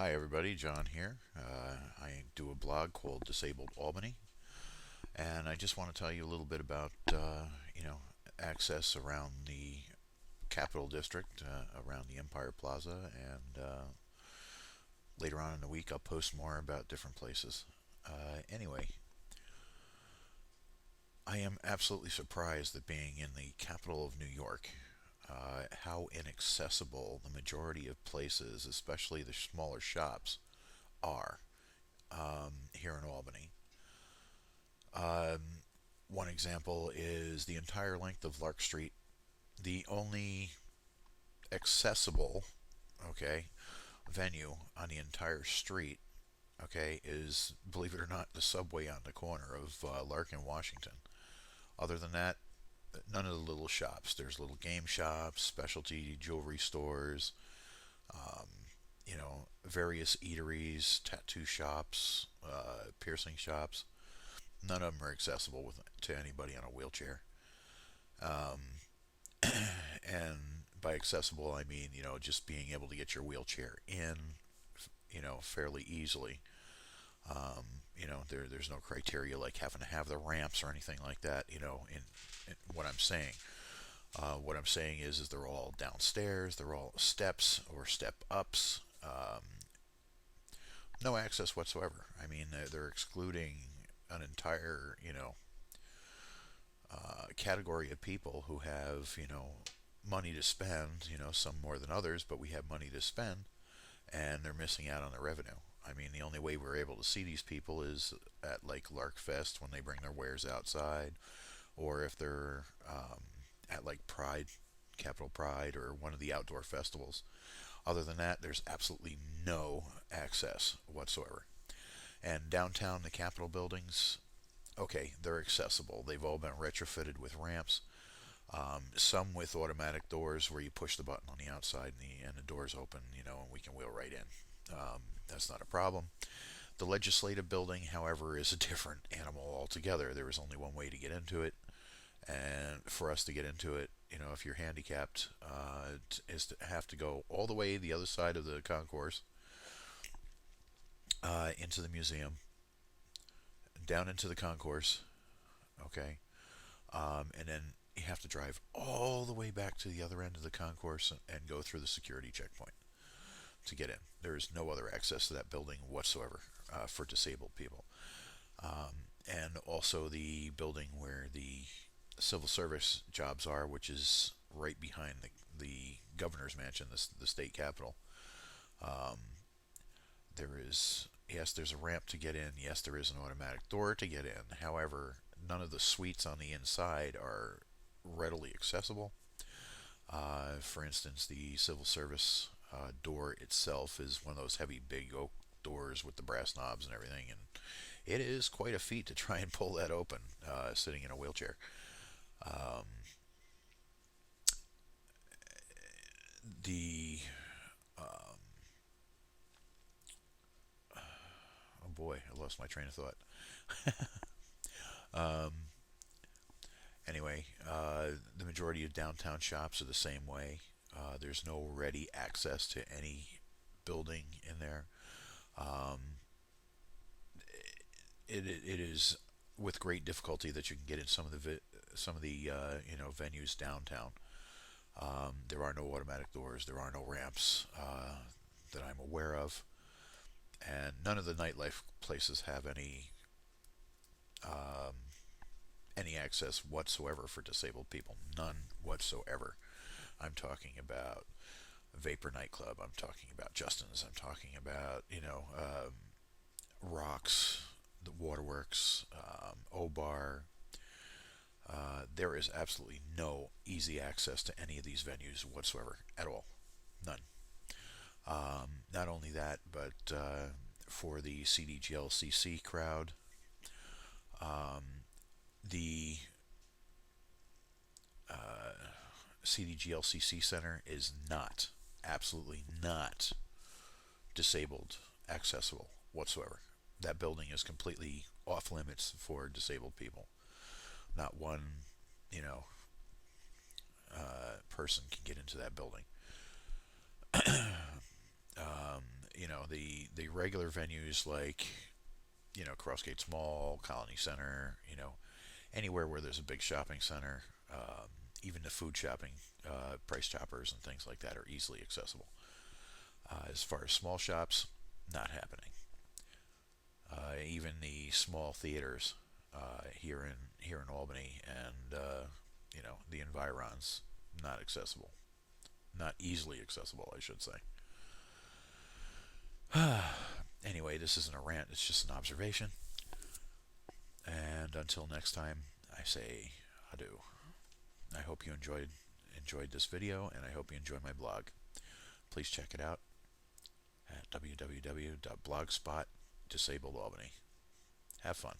Hi, everybody. John here. I do a blog called Disabled Albany, and I just want to tell you a little bit about access around the Capital District, around the Empire Plaza, and later on in the week I'll post more about different places. Anyway, I am absolutely surprised that being in the capital of New York, how inaccessible the majority of places, especially the smaller shops, are here in Albany. Um, One example is the entire length of Lark Street. The only accessible, okay, venue on the entire street, okay, is, believe it or not, the subway on the corner of Lark and Washington. Other than that, none of the little shops. There's little game shops, specialty jewelry stores, um, various eateries, tattoo shops, piercing shops. None of them are accessible to anybody on a wheelchair. Um, and by accessible, I mean, just being able to get your wheelchair in, fairly easily. There's no criteria like having to have the ramps or anything like that, in what I'm saying. What I'm saying is they're all downstairs, they're all steps or step ups, no access whatsoever. I mean, they're excluding an entire, category of people who have, money to spend, some more than others, but we have money to spend, and they're missing out on the revenue. I mean, the only way we're able to see these people is at like Larkfest when they bring their wares outside, or if they're at like Pride, Capital Pride, or one of the outdoor festivals. Other than that, there's absolutely no access whatsoever. And downtown, the Capitol buildings, okay, they're accessible. They've all been retrofitted with ramps. Some with automatic doors where you push the button on the outside and the doors open, and we can wheel right in. That's not a problem. The legislative building, however, is a different animal altogether. There is only one way to get into it, and for us to get into it, if you're handicapped, is to have to go all the way the other side of the concourse, into the museum, down into the concourse, okay, and then you have to drive all the way back to the other end of the concourse and go through the security checkpoint to get in. There is no other access to that building whatsoever for disabled people. And also the building where the civil service jobs are, which is right behind the governor's mansion, the state capitol. Um, there is, yes, there's a ramp to get in. Yes, there is an automatic door to get in. However, none of the suites on the inside are readily accessible. For instance, the civil service door itself is one of those heavy, big oak doors with the brass knobs and everything, and it is quite a feat to try and pull that open sitting in a wheelchair. Um, the um, oh boy, I lost my train of thought. um, anyway, the majority of downtown shops are the same way. There's no ready access to any building in there. Um, it is with great difficulty that you can get in some of the venues downtown. There are no automatic doors. There are no ramps that I'm aware of, and none of the nightlife places have um, any access whatsoever for disabled people. None whatsoever. I'm talking about Vapor Nightclub. I'm talking about Justin's. I'm talking about Rocks, the Waterworks, O Bar. There is absolutely no easy access to any of these venues whatsoever at all. None. Not only that, but for the CDGLCC crowd, um, the CDGLCC Center is not, absolutely not disabled accessible whatsoever. That building is completely off limits for disabled people. Not one, you know, person can get into that building. The regular venues like Crossgates Mall, Colony Center, anywhere where there's a big shopping center, even the food shopping, Price Choppers and things like that are easily accessible. As far as small shops, not happening. Even the small theaters here in Albany and the environs, not accessible, not easily accessible, I should say. Anyway, this isn't a rant; it's just an observation. And until next time, I say adieu. I hope you enjoyed this video, and I hope you enjoy my blog. Please check it out at www.blogspot.disabledalbany. Have fun.